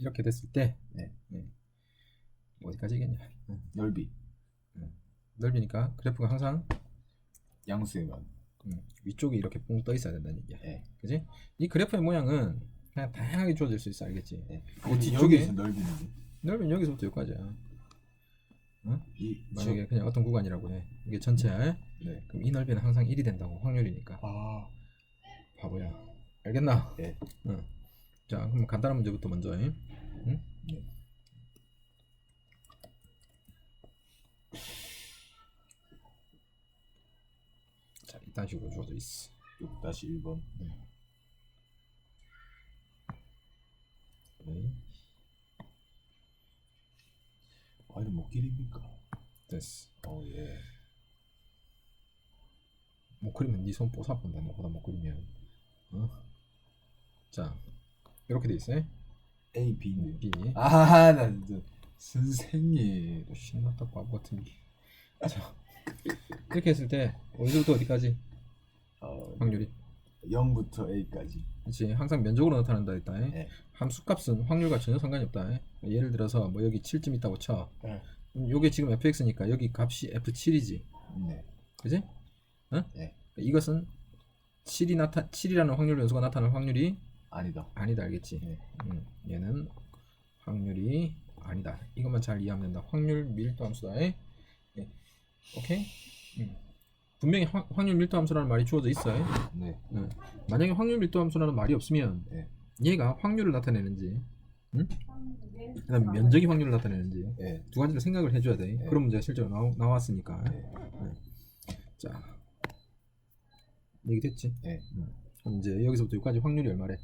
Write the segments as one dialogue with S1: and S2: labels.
S1: 이렇게 됐을 때
S2: 네.
S1: 어디까지 겠냐?
S2: 넓이
S1: 넓이니까 그래프가 항상
S2: 양수에만.
S1: 위쪽이 이렇게 뿡 떠 있어야 된다는 얘기야.
S2: 네.
S1: 그지? 이 그래프의 모양은 그냥 다양하게 주어질 수 있어, 알겠지?
S2: 네.
S1: 그 뒤쪽에
S2: 여기서 넓이는
S1: 넓이는 여기서부터 여기까지야. 응?
S2: 이
S1: 만약에 그냥 어떤 구간이라고 해. 이게 전체야.
S2: 네.
S1: 그럼 이 넓이는 항상 1이 된다고, 확률이니까.
S2: 아.
S1: 바보야. 알겠나?
S2: 네.
S1: 응. 자, 그럼 간단한 문제부터 먼저. 응?
S2: 네.
S1: 자, 이딴 식으로 주어져 있어.
S2: 6-1번.
S1: 네.
S2: 아, 이거 뭐 길입니까?
S1: 됐어.
S2: 예.
S1: 못 그리면 네 손 뽀사본다. 너보다 못 그리면. 어? 자, 이렇게 돼 있어요.
S2: A, B인데.
S1: B.
S2: 아, 나 진짜 선생님.
S1: 또 신났다 바보 같은 게. 자, 이렇게 했을 때 어디서부터 어디까지 확률이?
S2: 0부터 A까지.
S1: 그렇지. 항상 면적으로 나타난다 했다.
S2: 네.
S1: 함수값은 확률과 전혀 상관이 없다. 예를 들어서 뭐 여기 7점 있다고 쳐.
S2: 네.
S1: 요게 지금 fx니까 여기 값이 f7이지.
S2: 네.
S1: 그지? 어?
S2: 네.
S1: 이것은 7이라는 확률 변수가 나타날 확률이
S2: 아니다.
S1: 아니다, 알겠지?
S2: 네.
S1: 얘는 확률이 아니다. 이것만 잘 이해하면 된다. 확률 밀도 함수다. 오케이? 분명히 확률 밀도 함수라는 말이 주어져 있어요.
S2: 네.
S1: 만약에 확률 밀도 함수라는 말이 없으면
S2: 네.
S1: 얘가 확률을 나타내는지, 그다음 면적이 확률을 나타내는지
S2: 네.
S1: 두 가지를 생각을 해줘야 돼.
S2: 네.
S1: 그런 문제가 실제로 나왔으니까.
S2: 네.
S1: 자, 얘기됐지?
S2: 네.
S1: 그럼 이제 여기서부터 여기까지 확률이 얼마래?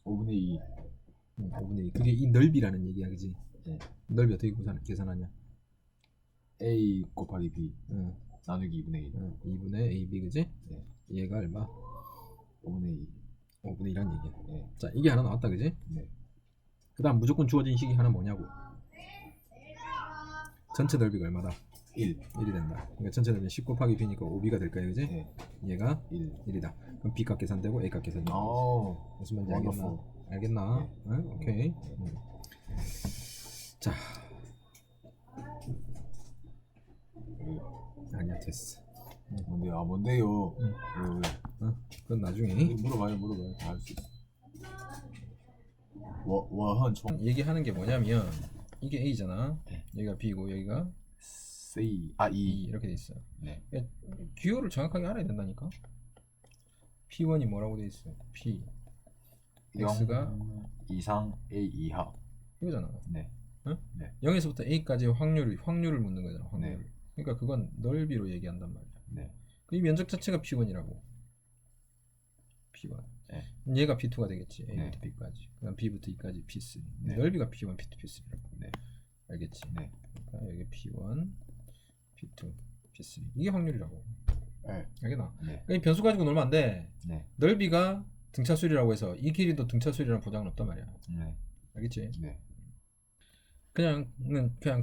S2: 5분의 2.
S1: 5분의 2. 그게 이 넓이라는 얘기야, 그지?
S2: 네.
S1: 넓이 어떻게 계산하냐?
S2: A 곱하기 B
S1: 응.
S2: 나누기 2분의 1.
S1: 2분의 AB, 그지?
S2: 네.
S1: 얘가 얼마?
S2: 5분의 2.
S1: 5분의 2란 얘기야.
S2: 네.
S1: 자, 이게 하나 나왔다, 그지?
S2: 네.
S1: 그 다음 무조건 주어진 식이 하나 뭐냐고? 전체 넓이가 얼마다?
S2: 1.
S1: 1이 된다. 그러니까 전체 넓이는 10 곱하기 B니까 5B가 될 거야, 그지?
S2: 네.
S1: 얘가
S2: 1.
S1: 1이다. 그럼 B값 계산되고 A값 계산되고.
S2: 오.
S1: 무슨 말인지 알겠나?
S2: wonderful.
S1: 알겠나?
S2: 네.
S1: 응? 오케이. 자, 아니야, 됐어.
S2: 뭔데요? 아, 뭔데요?
S1: 그건 나중에
S2: 물어봐요. 다 할 수 있어. 워헌 총.
S1: 얘기하는 게 뭐냐면 이게 A잖아.
S2: 네.
S1: 여기가 B고 여기가
S2: C.
S1: E 이렇게 돼 있어.
S2: 네.
S1: 기호를 정확하게 알아야 된다니까. P1이 뭐라고 돼 있어? P X가
S2: 0 이상 A 이하.
S1: 이거잖아.
S2: 네.
S1: 응?
S2: 네.
S1: 0에서부터 A까지 확률을 묻는 거잖아. 확률.
S2: 네.
S1: 그러니까 그건 넓이로 얘기한단 말이야.
S2: 네.
S1: 이 면적 자체가 P1이라고. P1.
S2: 네.
S1: 얘가 P2가 되겠지. A부터
S2: 네.
S1: B까지. 그다음 B부터 E까지 P3.
S2: 네.
S1: 넓이가 P1, P2, P3라고.
S2: 네.
S1: 알겠지?
S2: 네.
S1: 그러니까 여기 P1, P2, P3. 이게 확률이라고.
S2: 네.
S1: 알겠나?
S2: 네.
S1: 그러니까 이 변수 가지고 놀면 안 돼.
S2: 네.
S1: 넓이가 등차수열이라고 해서 이 길이도 등차수열이라는 보장은 없단 말이야.
S2: 네.
S1: 알겠지?
S2: 네.
S1: 그냥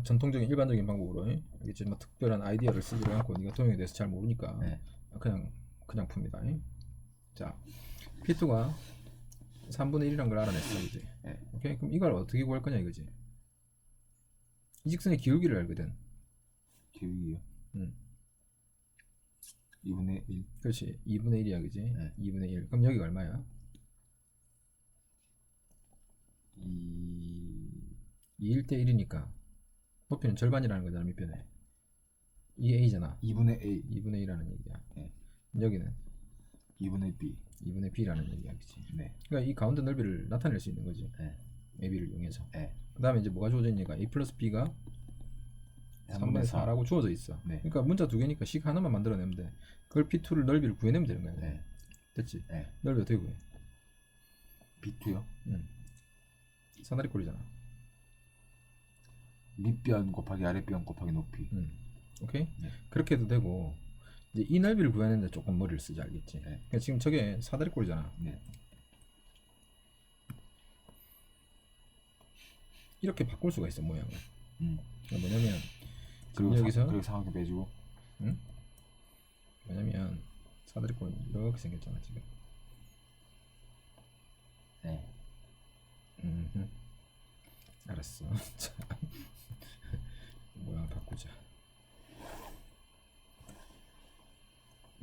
S1: 전통적인 일반적인 방법으로, 알겠지? 뭐 특별한 아이디어를 쓰지 않고 네가 도형에 대해서 잘 모르니까
S2: 네.
S1: 그냥 풉니다. 자, P2가 3분의 1이란 걸 알아냈어, 이제.
S2: 네.
S1: 오케이? 그럼 이걸 어떻게 구할 거냐 이거지. 이 직선의 기울기를 알거든.
S2: 기울기요? 2분의 1.
S1: 그렇지. 2분의 1이야, 그지?
S2: 네.
S1: 2분의 1. 그럼 여기가 얼마야? 2일 때 1이니까 높이는 절반이라는 거잖아, 밑변에. 이 A잖아.
S2: 2분의 A.
S1: 2분의 1이라는 얘기야.
S2: 네.
S1: 여기는
S2: 2분의 B.
S1: 2분의 B라는 얘기야, 그치?
S2: 네.
S1: 그러니까 이 가운데 넓이를 나타낼 수 있는 거지.
S2: 네.
S1: AB를 이용해서.
S2: 네.
S1: 그 다음에 이제 뭐가 주어져 있니까 A 플러스 B가 3분의 4라고 주어져 있어.
S2: 네.
S1: 그러니까 문자 두 개니까 식 하나만 만들어내면 돼. 그걸 P2를 넓이를 구해내면 되는 거야.
S2: 네.
S1: 됐지?
S2: 네.
S1: 넓이 어떻게 구해?
S2: B2요?
S1: 사다리꼴이잖아.
S2: 밑변 곱하기 아랫변 곱하기 높이.
S1: 오케이?
S2: 네.
S1: 그렇게 해도 되고 이제 이 넓이를 구하는데 조금 머리를 쓰지, 알겠지?
S2: 네.
S1: 그러니까 지금 저게 사다리꼴이잖아.
S2: 네.
S1: 이렇게 바꿀 수가 있어, 모양을. 그러니까 뭐냐면
S2: 그리고
S1: 여기서
S2: 그리고 삼각형 빼주고.
S1: 뭐냐면 사다리꼴은 이렇게 생겼잖아, 지금.
S2: 네.
S1: 알았어. 자, 모양 바꾸자.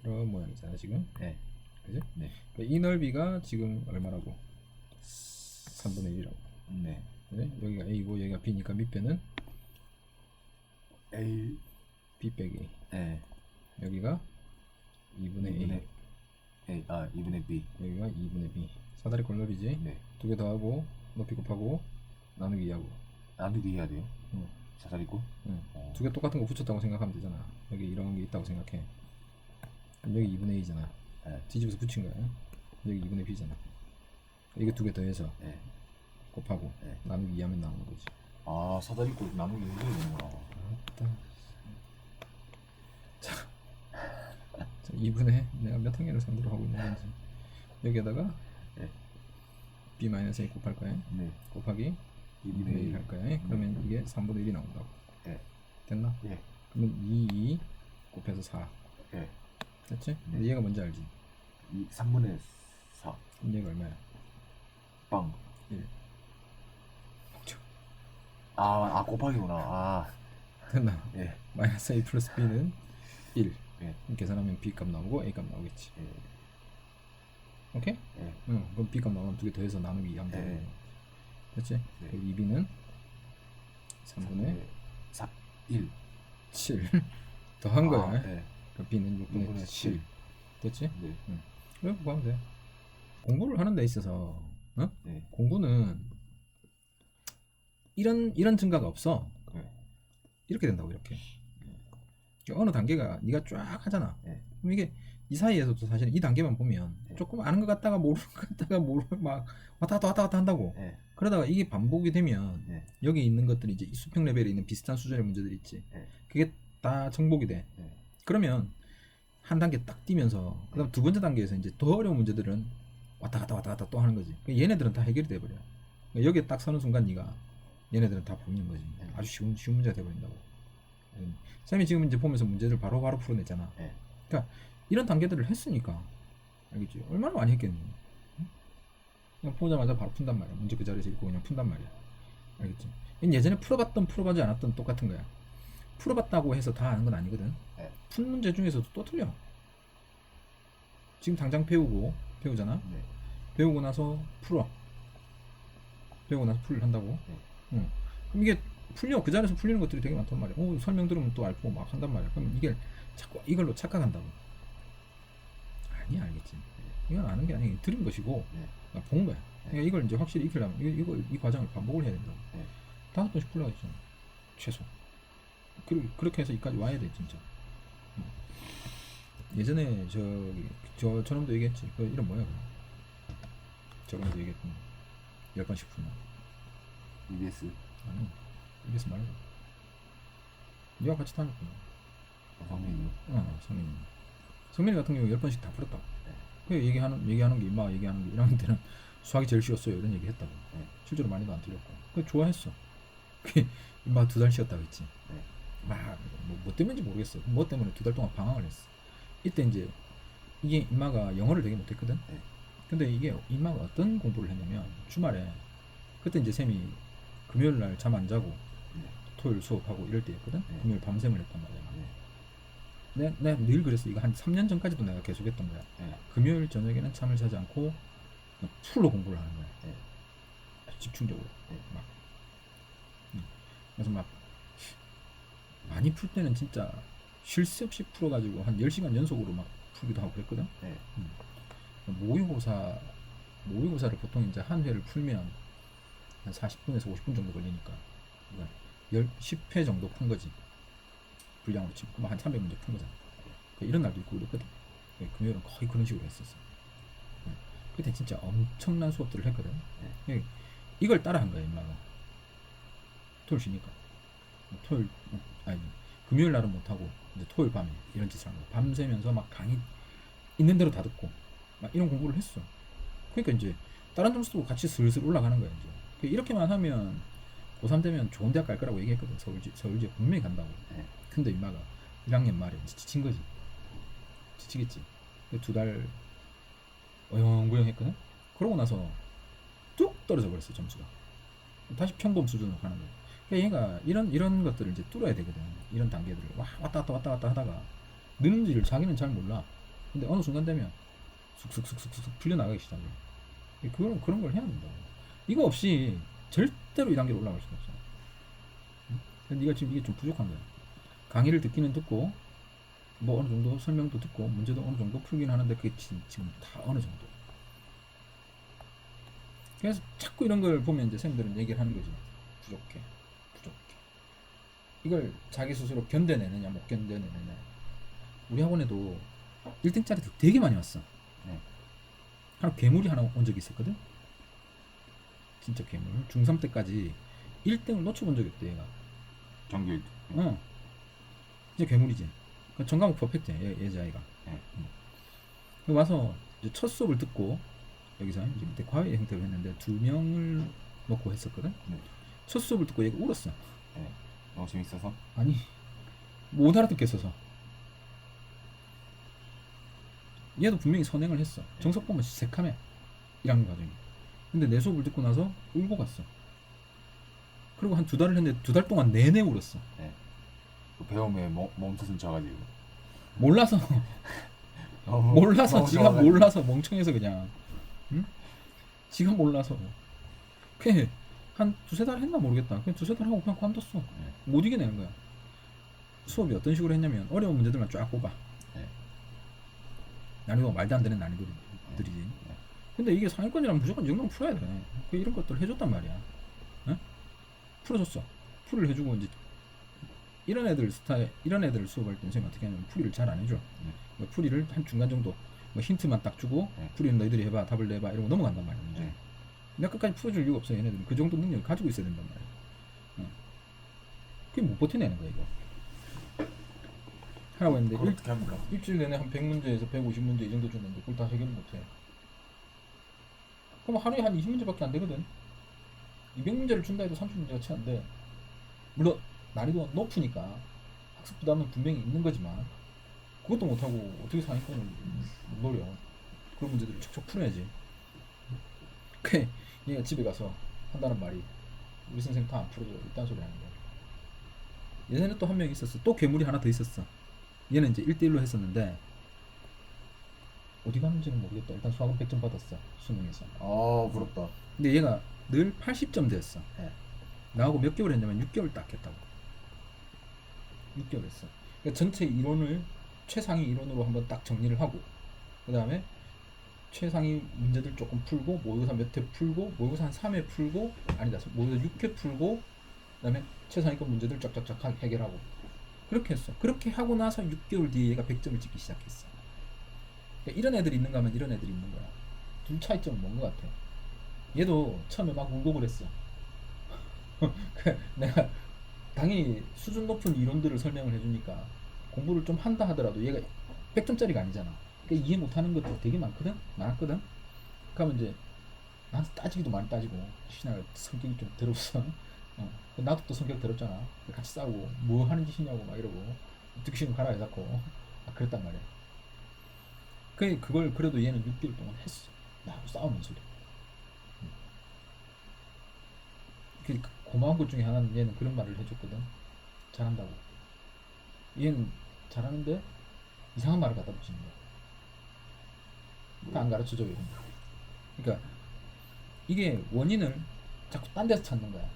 S1: 이런 모양이잖아 지금.
S2: 네.
S1: 그지?
S2: 네.
S1: 이 넓이가 지금 얼마라고? 3분의 1이라고.
S2: 네.
S1: 그래? 여기가 A고 여기가 B니까 밑변은
S2: A.
S1: B 빼기
S2: 네.
S1: 여기가 2분의 A.
S2: 2분의 A. 아, 2분의 B.
S1: 여기가 2분의 B. 사다리 꼴넓이지?
S2: 네.
S1: 두 개 더하고 높이 곱하고 나누기 하고.
S2: 나누기 해야 돼요.
S1: 응.
S2: 사다리꼴?
S1: 응.
S2: 어.
S1: 두 개 똑같은 거 붙였다고 생각하면 되잖아. 여기 이런 게 있다고 생각해. 그럼 여기 2분의 A잖아.
S2: 네.
S1: 뒤집어서 붙인 거야. 여기 2분의 B잖아. 이거 두 개 더해서
S2: 네.
S1: 곱하고
S2: 네.
S1: 나누기 2하면 나오는 거지.
S2: 아, 사다리꼴 나누기 해야 되는구나.
S1: 맞다. 자, 2분의 내가 몇 학년을 상대로 하고 있는 건지. 여기에다가
S2: 네.
S1: B-A 곱할 거야.
S2: 네.
S1: 곱하기 2분의 1 할 거야. 그러면 이게 3분의 1이 나온다고.
S2: 네.
S1: 됐나?
S2: 예.
S1: 그러면 2 곱해서 4.
S2: 예.
S1: 됐지? 근데 얘가 뭔지 알지?
S2: 3분의 4.
S1: 그럼 얘가 얼마야?
S2: 빵.
S1: 1.
S2: 아, 곱하기구나. 아.
S1: 됐나?
S2: 예.
S1: 마이너스 A 플러스 B는 1.
S2: 예.
S1: 계산하면 B 값 나오고 A 값 나오겠지.
S2: 예.
S1: 오케이?
S2: 예.
S1: 응. 그럼 B 값 나오면 두 개 더해서 나누기 하면 되는 거야. 됐지?
S2: 네.
S1: 그 2B는 3분의
S2: 4. 1.
S1: 7. 더한 거야.
S2: 예.
S1: 그 B는 6분의 7. 됐지?
S2: 네.
S1: 그래, 그거 하면 돼. 공부를 하는 데 있어서, 어?
S2: 네.
S1: 공부는 이런 증가가 없어.
S2: 네.
S1: 이렇게 된다고, 이렇게. 어느 단계가 네가 쫙 하잖아.
S2: 네.
S1: 그럼 이게 이 사이에서도 사실 이 단계만 보면
S2: 네.
S1: 조금 아는 것 같다가 모르는 것 같다가 막 왔다 갔다 한다고.
S2: 네.
S1: 그러다가 이게 반복이 되면
S2: 네.
S1: 여기 있는 것들이 이제 이 수평 레벨에 있는 비슷한 수준의 문제들이 있지.
S2: 네.
S1: 그게 다 정복이 돼.
S2: 네.
S1: 그러면 한 단계 딱 뛰면서 그다음 두 번째 단계에서 이제 더 어려운 문제들은 왔다 갔다 또 하는 거지. 얘네들은 다 해결이 돼 버려. 여기에 딱 서는 순간 네가 얘네들은 다 보이는 거지. 아주 쉬운 문제가 돼 버린다고. 쌤이 지금 이제 보면서 문제를 바로바로 풀어냈잖아.
S2: 네.
S1: 그러니까 이런 단계들을 했으니까 알겠지? 얼마나 많이 했겠니? 응? 그냥 보자마자 바로 푼단 말이야. 문제 그 자리에서 읽고 그냥 푼단 말이야. 알겠지? 예전에 풀어봤지 않았던 똑같은 거야. 풀어봤다고 해서 다 아는 건 아니거든.
S2: 네.
S1: 푼 문제 중에서도 또 틀려. 지금 당장 배우잖아.
S2: 네.
S1: 배우고 나서 풀어. 배우고 나서 풀을 한다고.
S2: 네.
S1: 응. 그럼 이게 풀려. 그 자리에서 풀리는 것들이 되게 많단 말이야. 설명 들으면 또 알고 막 한단 말이야. 그럼 이게 자꾸 이걸로 착각한다고. 아니야, 알겠지. 이건 아는 게 아니고 들은 것이고
S2: 네.
S1: 본 거야. 그러니까 이걸 이제 확실히 익히려면 이 과정을 반복을 해야 된다고.
S2: 네.
S1: 5번씩 풀러야겠잖아. 최소. 그렇게 해서 이까지 와야 돼 진짜. 예전에 저놈도 얘기했지. 그 이름 뭐야? 저번에도 얘기했던 10번씩 푸는.
S2: EBS.
S1: 아니, EBS 말고. 니가 같이 다녔구나.
S2: 성민이요.
S1: 성민이 같은 경우 10번씩 다 풀었다고. 그 얘기하는 게 임마가 얘기하는 게 1학년 때는 수학이 제일 쉬웠어요. 이런 얘기 했다고. 실제로 많이도 안 틀렸고. 그 좋아했어. 그 임마가 2달 쉬었다고 했지. 뭐 때문인지 모르겠어. 뭐 때문에 2달 동안 방황을 했어. 이때 이제 이게 임마가 영어를 되게 못했거든. 근데 이게 임마가 어떤 공부를 했냐면 주말에 그때 이제 쌤이 금요일 날 잠 안 자고 토요일 수업하고 이럴 때였거든. 금요일 밤샘을 했단 말이야. 내가 늘 그랬어. 이거 한 3년 전까지도 내가 계속 했던 거야. 금요일 저녁에는 잠을 자지 않고 풀로 공부를 하는 거야. 집중적으로. 그래서 막 많이 풀 때는 진짜 쉴 새 없이 풀어가지고 한 10시간 연속으로 막 풀기도 하고 그랬거든. 모의고사를 보통 이제 한 회를 풀면 한 40분에서 50분 정도 걸리니까 10회 정도 푼 거지. 분량으로 치고 한 300문제 푼 거잖아. 이런 날도 있고 그랬거든. 금요일은 거의 그런 식으로 했었어. 그때 진짜 엄청난 수업들을 했거든. 이걸 따라 한 거야, 임마가. 토요일 쉬니까. 금요일 날은 못하고 이제 토요일 밤에 이런 짓을 하는 거야. 밤새면서 막 강의 있는 대로 다 듣고 막 이런 공부를 했어. 그러니까 이제 다른 점수도 같이 슬슬 올라가는 거야. 이제 이렇게만 하면 고3 되면 좋은 대학 갈 거라고 얘기했거든. 서울지에 분명히 간다고. 근데 임마가 1학년 말에 이제 지친 거지. 지치겠지. 2달 어영부영 했거든. 그러고 나서 뚝 떨어져 버렸어, 점수가. 다시 평범 수준으로 가는 거예요. 그러니까 얘가 이런 것들을 이제 뚫어야 되거든. 이런 단계들을 왔다 갔다 하다가 느는지를 자기는 잘 몰라. 근데 어느 순간 되면 쑥쑥쑥쑥쑥 풀려 나가기 시작해. 그런 걸 해야 된다. 이거 없이 절대로 이 단계로 올라갈 수가 없어. 응? 근데 네가 지금 이게 좀 부족한 거야. 강의를 듣기는 듣고 뭐 어느 정도 설명도 듣고 문제도 어느 정도 풀긴 하는데 그게 지금 다 어느 정도. 그래서 자꾸 이런 걸 보면 이제 선생님들은 얘기를 하는 거지. 부족해. 이걸 자기 스스로 견뎌내느냐 못 견뎌내느냐. 우리 학원에도 1등짜리들 되게 많이 왔어.
S2: 네.
S1: 괴물이 하나 온 적이 있었거든. 진짜 괴물. 중3 때까지 1등을 놓쳐본 적이 없대 얘가.
S2: 정규 1등.
S1: 어. 진짜 괴물이지. 전과목 퍼펙트야 여자아이가.
S2: 네.
S1: 와서 이제 첫 수업을 듣고 여기서 이제 밑에 과외 형태로 했는데 2명을 놓고 했었거든.
S2: 네.
S1: 첫 수업을 듣고 얘가 울었어.
S2: 네. 너무 재밌어서.
S1: 아니 못 알아듣겠어서. 얘도 분명히 선행을 했어. 정석 보면 새카매 1학년 과정이. 근데 내 수업을 듣고 나서 울고 갔어. 그리고 한 2달을 했는데 2달 동안 내내 울었어.
S2: 네. 그 배움에 멈춰서 져가지고.
S1: 몰라서 몰라서
S2: 너무
S1: 지가
S2: 좋아가지고.
S1: 몰라서 멍청해서 그냥. 응? 지가 몰라서. 그냥 한 2-3달 했나 모르겠다. 그냥 2-3달 하고 그냥 관뒀어.
S2: 네.
S1: 못 이겨내는 거야. 수업이 어떤 식으로 했냐면 어려운 문제들만 쫙 뽑아.
S2: 네.
S1: 난이도가 말도 안 되는 난이도들이지.
S2: 네.
S1: 근데 이게 상위권이라면 무조건 이 정도는 풀어야 돼. 이런 것들 해줬단 말이야. 응? 풀어줬어. 풀을 해주고 이제 이런 애들 수업할 때는 선생님 어떻게 하냐면 풀이를 잘 안 해줘. 뭐 풀이를 한 중간 정도 뭐 힌트만 딱 주고
S2: 네.
S1: 풀이는 너희들이 해봐, 답을 내봐 이러고 넘어간단 말이야. 문제.
S2: 네.
S1: 내가 끝까지 풀어줄 이유가 없어. 얘네들은 그 정도 능력을 가지고 있어야 된단 말이야. 응. 그게 못 버텨내는 거야 이거. 하라고 했는데
S2: 그걸 어떻게 합니까?
S1: 일주일 내내 한 100문제에서 150문제 이 정도 줬는데 그걸 다 해결을 못해. 그럼 하루에 한 20문제밖에 안 되거든. 200문제를 준다 해도 30문제가 채 안 돼. 물론 난이도가 높으니까 학습 부담은 분명히 있는 거지만 그것도 못하고 어떻게 상위권을 노려. 그런 문제들을 척척 풀어야지. 그래 얘가 집에 가서 한다는 말이 우리 선생님 다 안 풀어줘 이딴 소리 하는 거야. 예전에 또 한 명 있었어. 또 괴물이 하나 더 있었어. 얘는 이제 1대1로 했었는데 어디 갔는지는 모르겠다. 일단 수학은 100점 받았어. 수능에서.
S2: 부럽다.
S1: 근데 얘가 늘 80점 됐어.
S2: 네.
S1: 나하고 몇 개월 했냐면 6개월 딱 했다고. 6개월 했어. 그러니까 전체 이론을 최상위 이론으로 한번 딱 정리를 하고 그 다음에 최상위 문제들 조금 풀고 모의고사 몇 회 풀고 모의고사 한 3회 풀고 아니다 모의고사 6회 풀고 그 다음에 최상위권 문제들 쫙쫙쫙 해결하고 그렇게 했어. 그렇게 하고 나서 6개월 뒤에 얘가 100점을 찍기 시작했어. 그러니까 이런 애들이 있는가 하면 이런 애들이 있는 거야. 둘 차이점은 뭔 것 같아. 얘도 처음에 막 울고 그랬어. 내가 당연히 수준 높은 이론들을 설명을 해주니까 공부를 좀 한다 하더라도 얘가 100점짜리가 아니잖아. 그러니까 이해 못하는 것도 되게 많았거든. 그러면 이제 나한테 따지기도 많이 따지고 신하가 성격이 좀 더럽어. 나도 또 성격 더럽잖아. 같이 싸우고 뭐 하는 짓이냐고 막 이러고 듣기 싫으면 가라 해갖고 그랬단 말이야. 그걸 그래도 얘는 6개월 동안 했어. 나하고 싸우면서도. 고마운 것 중에 하나는 얘는 그런 말을 해줬거든. 잘한다고. 얘는 잘하는데 이상한 말을 갖다 붙이는 거야. 안 가르쳐줘 이런 거. 그러니까 이게 원인을 자꾸 딴 데서 찾는 거야.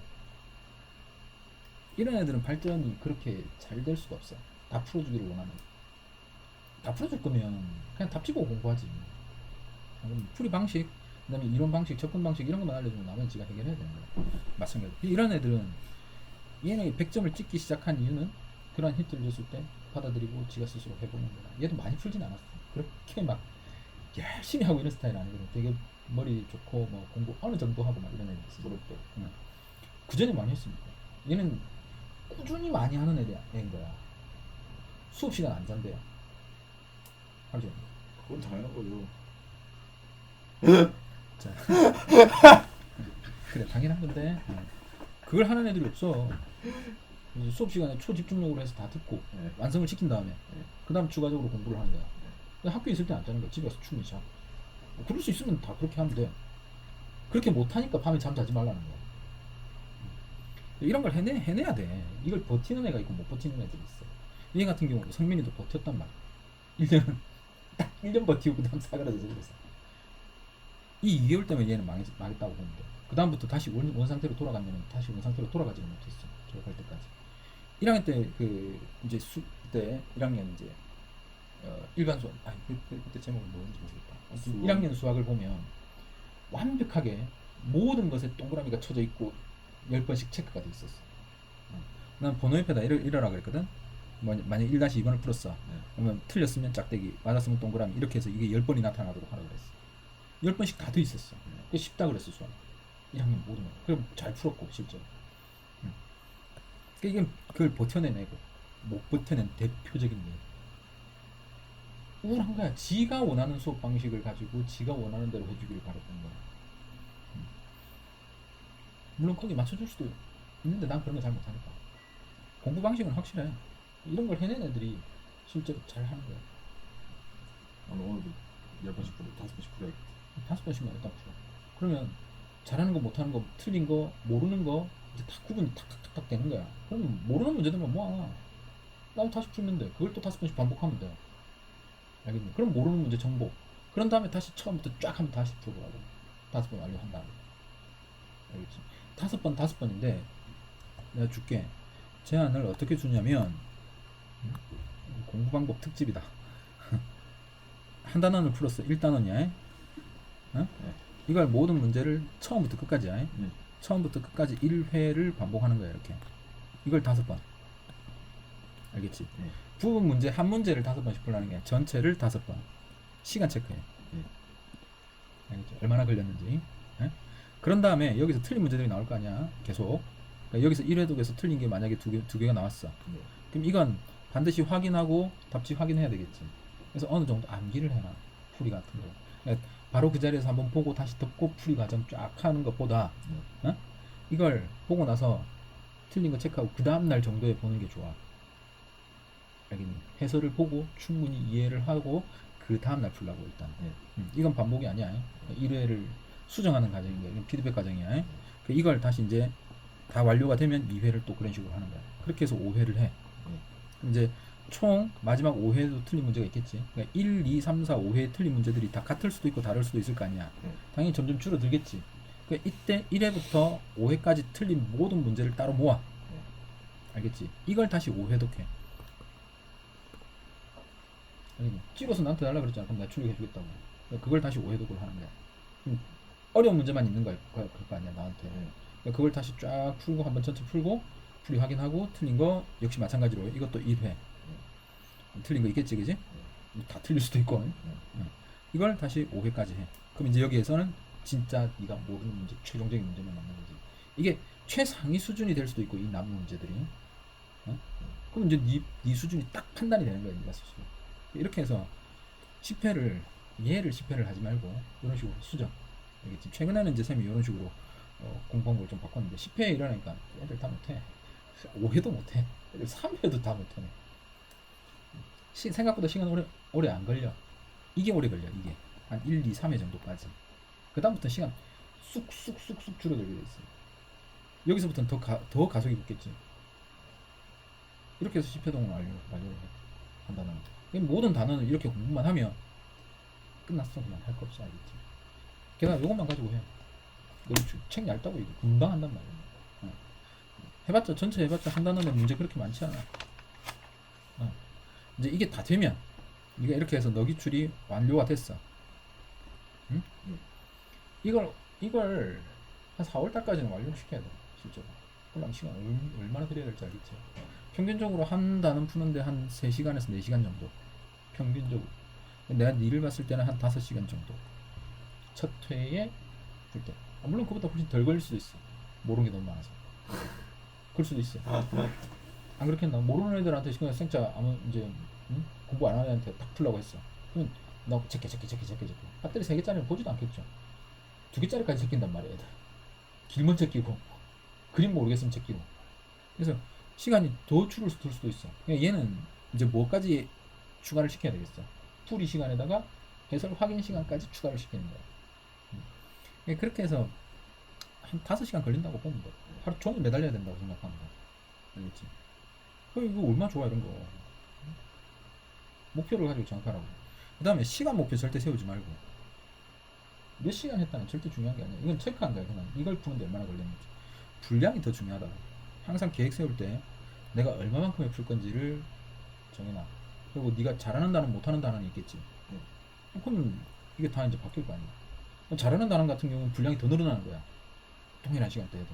S1: 이런 애들은 발전이 그렇게 잘 될 수가 없어. 다 풀어주기를 원하는. 다 풀어줄 거면 그냥 답지보고 공부하지. 풀이 방식, 그다음에 이론 방식, 접근 방식 이런 것만 알려주면 나머지 지가 해결해야 되는 거야. 마찬가지로 이런 애들은 얘는 100점을 찍기 시작한 이유는 그런 힌트를 줬을 때 받아들이고 지가 스스로 해보는 거야. 얘도 많이 풀진 않았어. 그렇게 막 열심히 하고 이런 스타일 아니거든. 되게 머리 좋고 뭐 공부 어느 정도 하고 막 이런 애들 있어.
S2: 부럽다.
S1: 그 전에 많이 했으니까. 얘는 꾸준히 많이 하는 애인 거야. 수업 시간 안 잔대요. 알죠?
S2: 그건 당연한 거죠.
S1: 자. 그래 당연한 건데 그걸 하는 애들이 없어. 이제 수업 시간에 초집중력으로 해서 다 듣고
S2: 네.
S1: 완성을 시킨 다음에
S2: 네.
S1: 그 다음 추가적으로 공부를 하는 거야. 근데 학교에 있을 때 안 자는 거야. 집에 가서 충분히 자. 그럴 수 있으면 다 그렇게 하면 돼. 그렇게 못하니까 밤에 잠 자지 말라는 거야. 이런 걸 해내야 돼. 이걸 버티는 애가 있고 못 버티는 애들이 있어. 얘 같은 경우도 성민이도 버텼단 말이야. 1년은 딱 1년 버티고 그 다음 사그라져서 그랬어. 이 2개월 때문에 얘는 망했다고 보면 돼. 그 다음부터 다시 원 상태로 돌아가면 다시 원 상태로 돌아가지는 못했어. 졸업할 때까지. 1학년 때 그 이제 때 1학년 이제 일반 수학 그때 제목은 뭐였는지 모르겠다. 1학년 수학을 보면 완벽하게 모든 것에 동그라미가 쳐져 있고 10번씩 체크가 돼 있었어. 난 번호옆에다 이러라 그랬거든. 만약 1-2번을 풀었어. 그러면 틀렸으면 짝대기, 맞았으면 동그라미 이렇게 해서 이게 10번이 나타나도록 하라 그랬어. 10번씩 다 돼 있었어. 그게 쉽다 그랬어 수학. 1학년 모든 거. 그럼 잘 풀었고 실제로. 그러니까 이게 그걸 버텨내고 못 버텨낸 대표적인 예. 우울한 거야. 지가 원하는 수업 방식을 가지고 지가 원하는 대로 해주기를 바랬던 거야. 물론 거기 맞춰줄 수도 있는데 난 그런 거 잘 못하니까. 공부 방식은 확실해. 이런 걸 해낸 애들이 실제로 잘 하는 거야.
S2: 오늘도 10번씩 풀어 5번씩 풀어야겠다.
S1: 5번씩만 일단 풀어. 그러면 잘하는 거 못하는 거 틀린 거 모르는 거 이제 다 구분이 탁탁탁탁 되는 거야. 그러면 모르는 문제들만 모아. 나도 다시 풀면 돼. 그걸 또 5번씩 반복하면 돼. 알겠니? 그럼 모르는 문제 정보. 그런 다음에 다시 처음부터 쫙 한번 다시 풀어보라고. 5번 완료한 다음에. 알겠지? 5번인데 내가 줄게. 제안을 어떻게 주냐면 공부 방법 특집이다. 한 단원을 풀었어. 1단원이야. 어? 이걸 모든 문제를 처음부터 끝까지야. 처음부터 끝까지 1회를 반복하는 거야. 이렇게. 이걸 5번. 알겠지? 부분 문제 한 문제를 5번씩 풀라는 게 아니라 전체를 5번. 시간 체크해. 알겠지? 얼마나 걸렸는지. 그런 다음에 여기서 틀린 문제들이 나올 거 아니야. 계속. 그러니까 여기서 1회독에서 틀린 게 만약에 두 개가 나왔어. 그럼 이건 반드시 확인하고 답지 확인해야 되겠지. 그래서 어느 정도 암기를 해놔. 풀이 같은 거. 그러니까 바로 그 자리에서 한번 보고 다시 덮고 풀이 과정 쫙 하는 것보다 이걸 보고 나서 틀린 거 체크하고 그 다음날 정도에 보는 게 좋아. 알겠니? 해설을 보고 충분히 이해를 하고 그 다음날 풀라고 일단. 이건 반복이 아니야. 1회를 수정하는 과정인 거야. 이건 피드백 과정이야. 이걸 다시 이제 다 완료가 되면 2회를 또 그런 식으로 하는 거야. 그렇게 해서 5회를 해. 이제 총 마지막 5회도 틀린 문제가 있겠지. 그러니까 1, 2, 3, 4, 5회 틀린 문제들이 다 같을 수도 있고 다를 수도 있을 거 아니야. 당연히 점점 줄어들겠지. 그러니까 이때 1회부터 5회까지 틀린 모든 문제를 따로 모아. 알겠지? 이걸 다시 5회독해. 찍어서 나한테 달라 그랬잖아. 그럼 내가 출력해 주겠다고. 그러니까 그걸 다시 5회독을 하는 거야. 어려운 문제만 있는 거야. 그럴 거 아니야 나한테. 그러니까 그걸 다시 쫙 풀고 한번 전체 풀고 풀이 확인하고 틀린 거 역시 마찬가지로 이것도 1회. 틀린 거 있겠지, 그지? 다 틀릴 수도 있고. 이걸 다시 5회까지 해. 그럼 이제 여기에서는 진짜 네가 모르는 문제, 최종적인 문제만 남는 거지. 이게 최상위 수준이 될 수도 있고 이 남은 문제들이. 그럼 이제 네 수준이 딱 판단이 되는 거야, 네가 스스로. 이렇게 해서 10회를 얘를 10회를 하지 말고 이런 식으로 수정. 알겠지? 최근에는 이제 쌤이 이런 식으로 공부한 걸 좀 바꿨는데 10회에 이러니까 애들 다 못해. 5회도 못해. 애들 3회도 다 못하네. 생각보다 시간 오래 안 걸려. 이게 오래 걸려. 이게 한 1, 2, 3회 정도까지. 그 다음부터 시간 쑥쑥쑥쑥 줄어들게 돼 있어. 여기서부터는 더 가속이 붙겠지. 이렇게 해서 10회동을 완료를 한다는 거. 모든 단어는 이렇게 공부만 하면 끝났어. 그냥 할 거 없어. 알겠지? 게다가 이것만 가지고 해. 책 얇다고 이거 금방 한단 말이야. 해봤자 전체 해봤자 한 단어는 문제 그렇게 많지 않아. 이제 이게 다 되면 네가 이렇게 해서 너 기출이 완료가 됐어. 응? 이걸 한 4월 달까지는 완료를 시켜야 돼. 실제로. 그럼 시간 얼마나 들여야 될지 알겠지? 평균적으로 한 단원 푸는데 한 3시간에서 4시간 정도. 평균적으로. 내가 니를 봤을 때는 한 5시간 정도. 첫 회에 풀 때. 물론 그보다 훨씬 덜 걸릴 수도 있어. 모르는 게 너무 많아서. 그럴 수도 있어. 안 그렇겠나? 모르는 애들한테 그냥 생짜 아무 이제 공부 안 하는 애한테 딱 풀라고 했어. 그러면 너 제껴. 배터리 3개짜리는 보지도 않겠죠. 2개짜리까지 제낀단 말이야, 애들. 길면 제끼고 그림 모르겠으면 제끼고. 그래서 시간이 더 줄을 수도 있어. 그러니까 얘는 이제 뭐까지 추가를 시켜야 되겠어. 풀이 시간에다가 해설 확인 시간까지 추가를 시키는 거야. 그렇게 해서 한 5시간 걸린다고 보면 돼. 하루 종일 매달려야 된다고 생각하면 돼. 알겠지? 이거 얼마나 좋아 이런 거. 목표를 가지고 정하라고. 그 다음에 시간 목표 절대 세우지 말고 몇 시간 했다는 절대 중요한 게 아니야. 이건 체크한 거야. 그냥 이걸 푸는데 얼마나 걸렸는지. 분량이 더 중요하다고. 항상 계획 세울 때 내가 얼마만큼에 풀 건지를 정해놔. 그리고 네가 잘하는 단원 못하는 단원이 있겠지. 그럼 이게 다 이제 바뀔 거 아니야. 잘하는 단원 같은 경우는 분량이 더 늘어나는 거야. 동일한 시간대에도.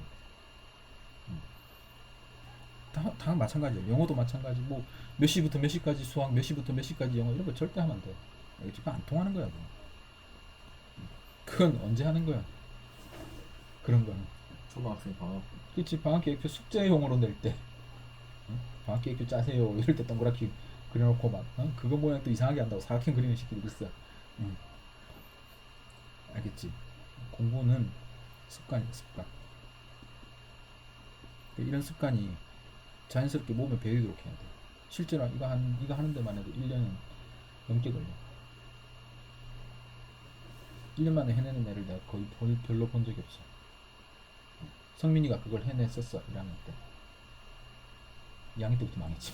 S1: 다 마찬가지야. 영어도 마찬가지. 뭐 몇 시부터 몇 시까지 수학, 몇 시부터 몇 시까지 영어 이런 거 절대 하면 안 돼. 알겠지? 그거 안 통하는 거야. 그거. 그건 언제 하는 거야? 그런 거는.
S2: 초등학생 방학.
S1: 그치? 방학 계획표 숙제용으로 낼 때. 방학 계획표 짜세요. 이럴 때 동그랗게 그려놓고 막 그거 모양 또 이상하게 한다고 사각형 그리는 시키고 있어. 알겠지? 공부는 습관이야, 습관. 이런 습관이 자연스럽게 몸에 배이도록 해야 돼. 실제로 이거 하는 데만 해도 1년은 넘게 걸려. 1년 만에 해내는 애를 내가 거의 별로 본 적이 없어. 성민이가 그걸 해냈었어, 1학년 때. 2학년 때부터 망했지.